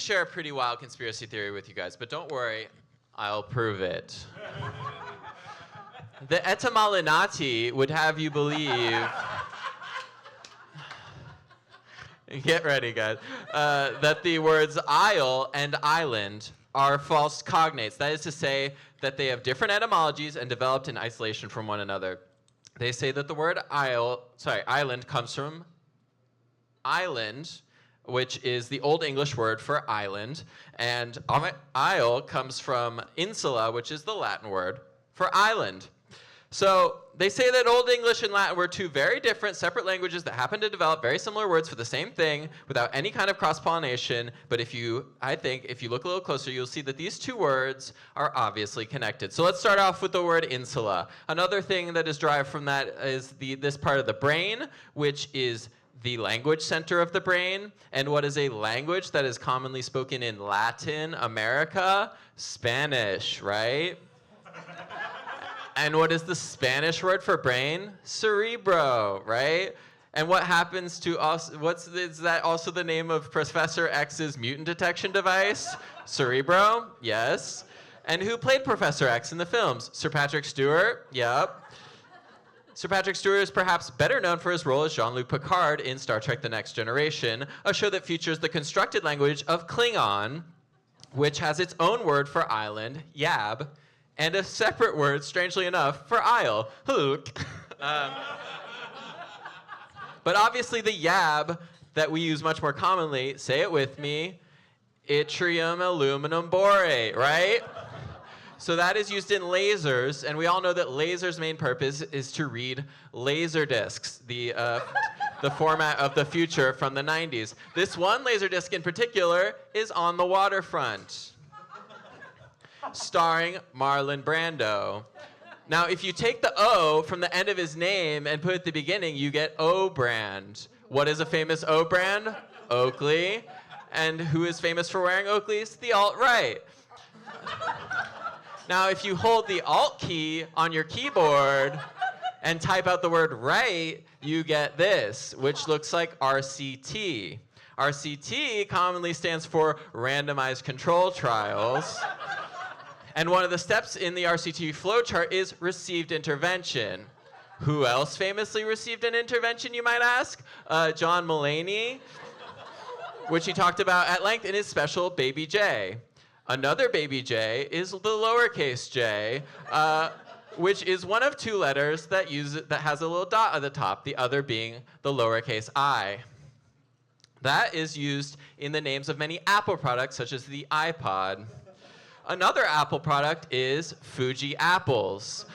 share a pretty wild conspiracy theory with you guys, but don't worry, I'll prove it. The Etymollinati would have you believe... Get ready, guys. That the words isle and island are false cognates. That is to say that they have different etymologies and developed in isolation from one another. They say that the word island comes from island, which is the Old English word for island, and isle comes from insula, which is the Latin word for island. So they say that Old English and Latin were two very different, separate languages that happen to develop very similar words for the same thing without any kind of cross-pollination. But if you look a little closer, you'll see that these two words are obviously connected. So let's start off with the word insula. Another thing that is derived from that is this part of the brain, which is the language center of the brain. And what is a language that is commonly spoken in Latin America? Spanish, right? And what is the Spanish word for brain? Cerebro, right? And what happens to us? Is that also the name of Professor X's mutant detection device? Cerebro? Yes. And who played Professor X in the films? Sir Patrick Stewart? Yep. Sir Patrick Stewart is perhaps better known for his role as Jean-Luc Picard in Star Trek The Next Generation, a show that features the constructed language of Klingon, which has its own word for island, yab, and a separate word, strangely enough, for isle, hook. But obviously the yab that we use much more commonly, say it with me, yttrium aluminum borate, right? So that is used in lasers, and we all know that lasers' main purpose is to read laser discs, the format of the future from the 90s. This one laser disc in particular is On the Waterfront, starring Marlon Brando. Now, if you take the O from the end of his name and put it at the beginning, you get O-brand. What is a famous O-brand? Oakley. And who is famous for wearing Oakleys? The alt-right. Now, if you hold the Alt key on your keyboard and type out the word right, you get this, which looks like RCT. RCT commonly stands for Randomized Control Trials. And one of the steps in the RCT flowchart is received intervention. Who else famously received an intervention, you might ask? John Mulaney, which he talked about at length in his special Baby J. Another Baby J is the lowercase j, which is one of two letters that has a little dot at the top, the other being the lowercase I. That is used in the names of many Apple products, such as the iPod. Another Apple product is Fuji apples,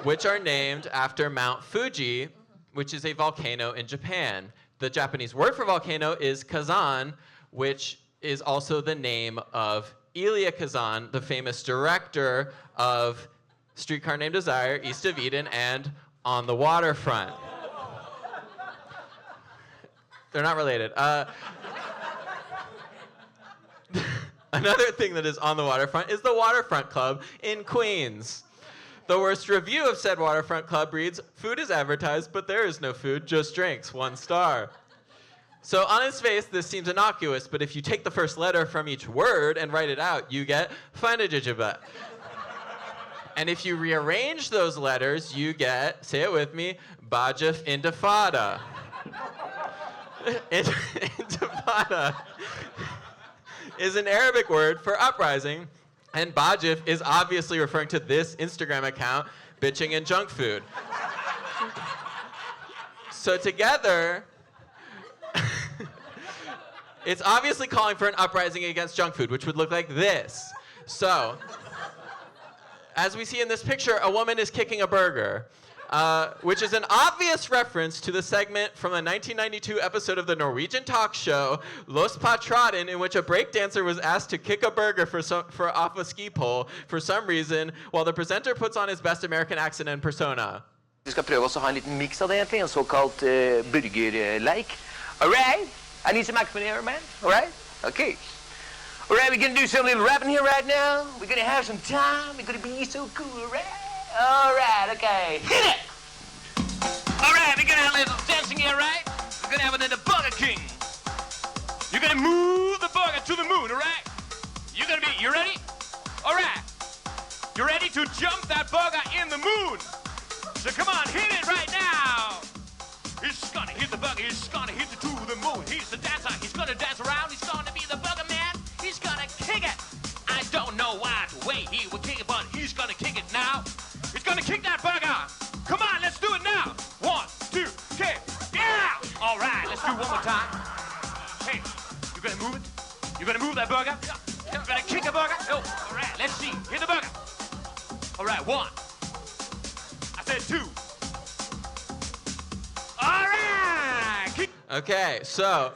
which are named after Mount Fuji, which is a volcano in Japan. The Japanese word for volcano is Kazan, which is also the name of Elia Kazan, the famous director of Streetcar Named Desire, East of Eden, and On the Waterfront. They're not related. Another thing that is on the waterfront is the Waterfront Club in Queens. The worst review of said Waterfront Club reads, "Food is advertised, but there is no food, just drinks, 1 star." So on its face, this seems innocuous, but if you take the first letter from each word and write it out, you get Finajijibet. And if you rearrange those letters, you get, say it with me, Bajif Intifada. Intifada is an Arabic word for uprising, and Bajif is obviously referring to this Instagram account, Bitching and Junk Food. So together, it's obviously calling for an uprising against junk food, which would look like this. So, as we see in this picture, a woman is kicking a burger, which is an obvious reference to the segment from a 1992 episode of the Norwegian talk show Los Patraden, in which a breakdancer was asked to kick a burger off a ski pole for some reason, while the presenter puts on his best American accent and persona. Vi skal prøve å ha en liten mix av det egentlig, en såkalt burgerleik. All right? I need some action here, man. All right? Okay. All right, we're going to do some little rapping here right now. We're going to have some time. We're going to be so cool, all right? All right, okay. Hit it! All right, we're going to have a little dancing here, right? We're going to have a little Burger King. You're going to move the Burger burger to the moon, all right? You ready? All right. You ready to jump that burger in the moon? So come on, hit it right now. He's gonna hit the burger, he's gonna hit it to the moon. He's the dancer, he's gonna dance around, he's gonna be the burger man. He's gonna kick it. I don't know what way he would kick it, but he's gonna kick it now. He's gonna kick that burger. Come on, let's do it now. 1, 2, kick. Yeah! All right, let's do it one more time. Hey, you gonna move it? You gonna move that burger? You're gonna kick a burger? Oh, all right, let's see. Hit the burger. All right, 1. I said 2. All right. Kick. Okay, so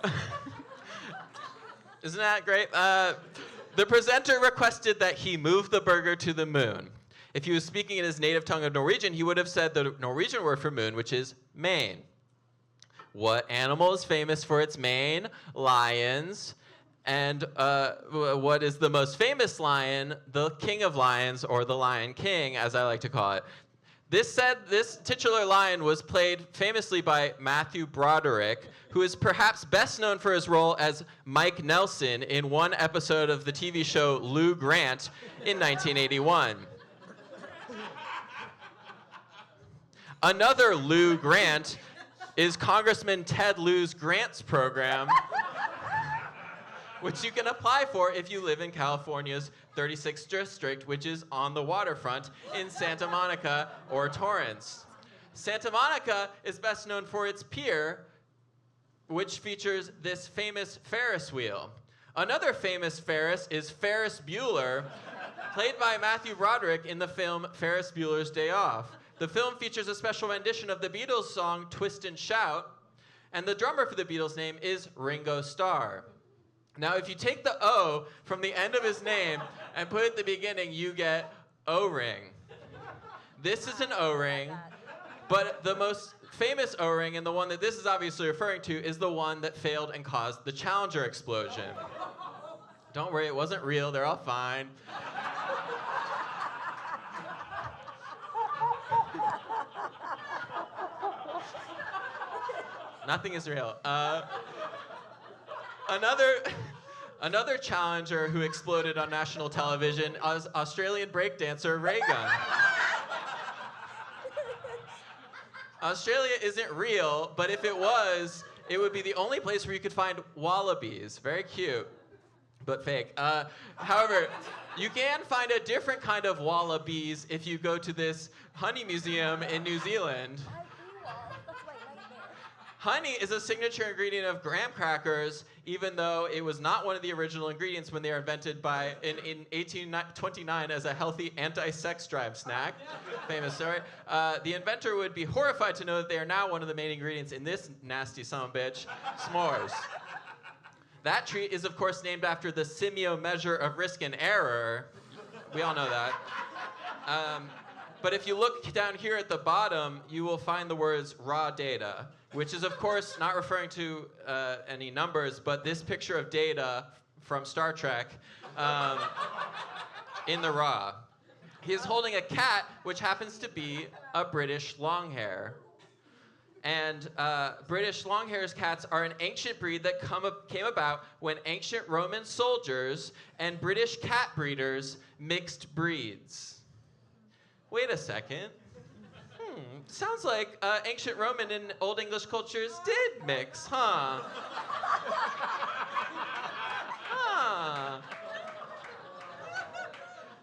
isn't that great? The presenter requested that he move the burger to the moon. If he was speaking in his native tongue of Norwegian, he would have said the Norwegian word for moon, which is mane. What animal is famous for its mane? Lions. And what is the most famous lion? The king of lions, or the Lion King, as I like to call it. This titular lion was played famously by Matthew Broderick, who is perhaps best known for his role as Mike Nelson in one episode of the TV show Lou Grant in 1981. Another Lou Grant is Congressman Ted Lieu's Grants Program, which you can apply for if you live in California's 36th district, which is on the waterfront in Santa Monica or Torrance. Santa Monica is best known for its pier, which features this famous Ferris wheel. Another famous Ferris is Ferris Bueller, played by Matthew Broderick in the film Ferris Bueller's Day Off. The film features a special rendition of the Beatles song Twist and Shout, and the drummer for the Beatles' name is Ringo Starr. Now, if you take the O from the end of his name and put it at the beginning, you get O-ring. This is an O-ring, but the most famous O-ring, and the one that this is obviously referring to, is the one that failed and caused the Challenger explosion. Don't worry, it wasn't real. They're all fine. Nothing is real. Another challenger who exploded on national television is Australian breakdancer Ray Gun. Australia isn't real, but if it was, it would be the only place where you could find wallabies. Very cute, but fake. However, you can find a different kind of wallabies if you go to this honey museum in New Zealand. Honey is a signature ingredient of graham crackers, even though it was not one of the original ingredients when they were invented in 1829 as a healthy anti-sex drive snack. Famous story. The inventor would be horrified to know that they are now one of the main ingredients in this nasty son-of-a-bitch, s'mores. That treat is, of course, named after the Simeo measure of risk and error. We all know that. But if you look down here at the bottom, you will find the words raw data, which is, of course, not referring to any numbers, but this picture of Data from Star Trek in the raw. He is holding a cat, which happens to be a British Longhair. And British Longhairs cats are an ancient breed that came about when ancient Roman soldiers and British cat breeders mixed breeds. Wait a second. Sounds like ancient Roman and Old English cultures did mix, huh?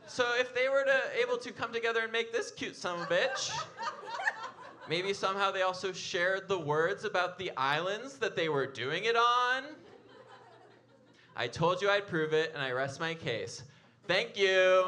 So if they were able to come together and make this cute son-of-a-bitch, maybe somehow they also shared the words about the islands that they were doing it on? I told you I'd prove it, and I rest my case. Thank you.